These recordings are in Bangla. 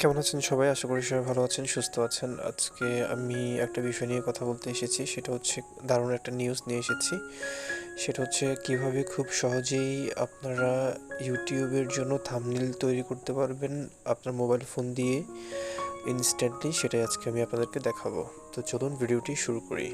কেমন আছেন সবাই? আশা করি সবাই ভালো আছেন, সুস্থ আছেন। আজকে আমি একটা বিষয় নিয়ে কথা বলতে এসেছি। সেটা হচ্ছে দারুণ একটা নিউজ নিয়ে এসেছি। সেটা হচ্ছে কিভাবে খুব সহজেই আপনারা ইউটিউবের জন্য থাম্বনেল তৈরি করতে পারবেন আপনার মোবাইল ফোন দিয়ে ইনস্ট্যান্টলি। সেটাই আজকে আমি আপনাদেরকে দেখাবো। তো চলুন ভিডিওটি শুরু করি।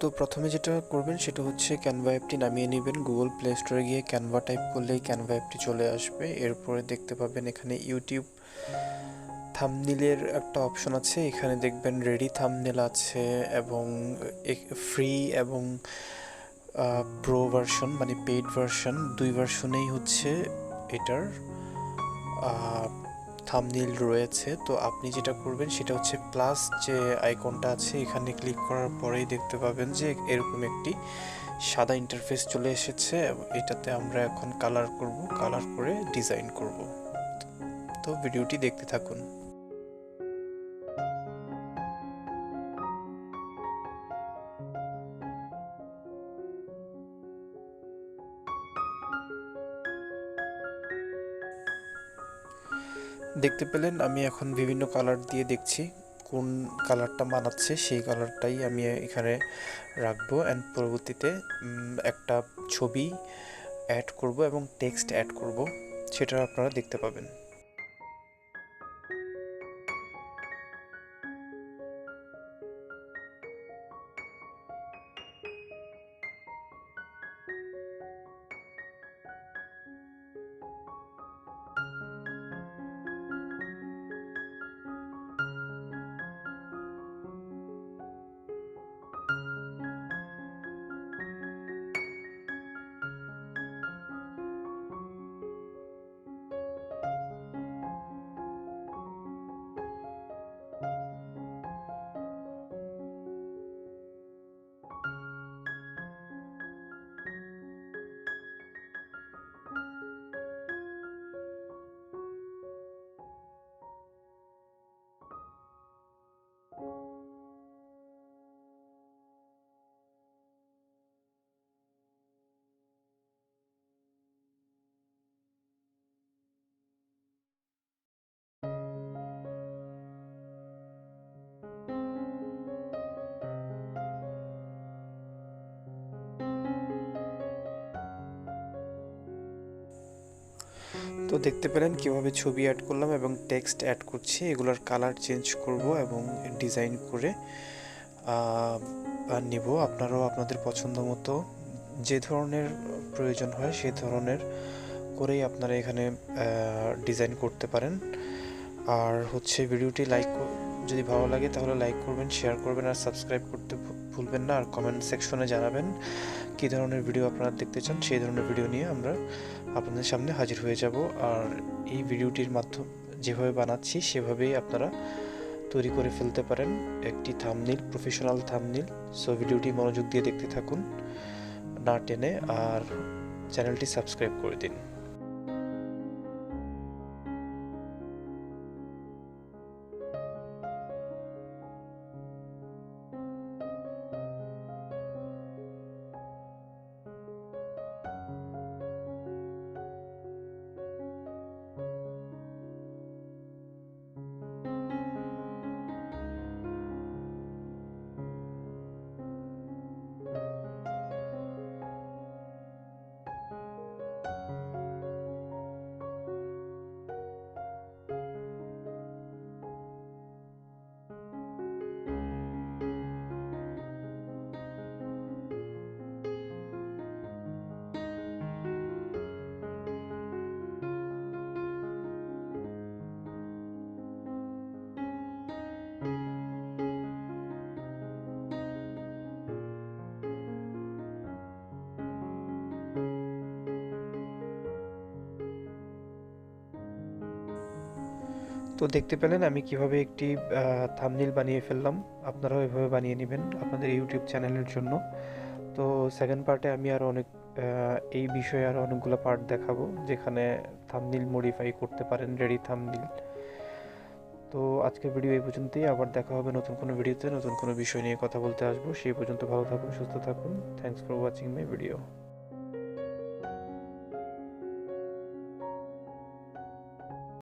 তো প্রথমে যেটা করবেন সেটা হচ্ছে ক্যানভা অ্যাপটি নামিয়ে নেবেন। গুগল প্লে স্টোরে গিয়ে ক্যানভা টাইপ করলেই ক্যানভা অ্যাপটি চলে আসবে। এরপরে দেখতে পাবেন এখানে ইউটিউব থাম্বনেলের একটা অপশন আছে। এখানে দেখবেন রেডি থাম্বনেল আছে এবং ফ্রি এবং প্রো ভার্সন মানে পেইড ভার্সন, দুই ভার্সনেই হচ্ছে এটার থাম্বনেল রয়েছে। তো আপনি যেটা করবেন সেটা হচ্ছে প্লাস যে আইকনটা আছে এখানে ক্লিক করার পরেই দেখতে পাবেন যে এরকম একটি সাদা ইন্টারফেস চলে এসেছে। এটাতে আমরা এখন কালার করব, কালার করে ডিজাইন করব। তো ভিডিওটি দেখতে থাকুন। দেখতে পেলেন আমি এখন বিভিন্ন কালার দিয়ে দেখছি কোন কালারটা মানাচ্ছে, সেই কালারটাই আমি এখানে রাখবো। অ্যান্ড পরবর্তীতে একটা ছবি অ্যাড করব এবং টেক্সট অ্যাড করব, সেটা আপনারা দেখতে পাবেন। তো দেখতে পেলেন কিভাবে ছবি অ্যাড করলাম এবং টেক্সট অ্যাড করছি। এগুলোর কালার চেঞ্জ করব এবং ডিজাইন করে নিব। আপনারাও আপনাদের পছন্দ মতো যে ধরনের প্রয়োজন হয় সেই ধরনের করেই আপনারা এখানে ডিজাইন করতে পারেন। আর হচ্ছে ভিডিওটি যদি ভালো লাগে তাহলে লাইক করবেন, শেয়ার করবেন আর সাবস্ক্রাইব করতে ভুলবেন না। আর কমেন্ট সেকশনে জানাবেন কী ধরনের ভিডিও আপনারা দেখতে চান। সেই ধরনের ভিডিও নিয়ে আমরা আপনাদের সামনে হাজির হয়ে যাব। আর এই ভিডিওটির মাধ্যমে যেভাবে বানাচ্ছি সেভাবেই আপনারা তৈরি করে ফেলতে পারেন একটি থাম্বনেল, প্রফেশনাল থাম্বনেল। সো ভিডিওটি মনোযোগ দিয়ে দেখতে থাকুন না টেনে, আর চ্যানেলটি সাবস্ক্রাইব করে দিন। তো দেখতে পেলেন আমি কিভাবে একটি থাম্বনেল বানিয়ে ফেললাম। আপনারাও এভাবে বানিয়ে নেবেন আপনাদের ইউটিউব চ্যানেলের জন্য। তো সেকেন্ড পার্টে আমি আরও অনেক এই বিষয়ে আরও অনেকগুলো পার্ট দেখাবো যেখানে থাম্বনেল মডিফাই করতে পারেন, রেডি থাম্বনেল। তো আজকের ভিডিও এই পর্যন্তই, আবার দেখা হবে নতুন কোনো ভিডিওতে, নতুন কোনো বিষয় নিয়ে কথা বলতে আসবো। সেই পর্যন্ত ভালো থাকুন, সুস্থ থাকুন। Thanks for watching my video.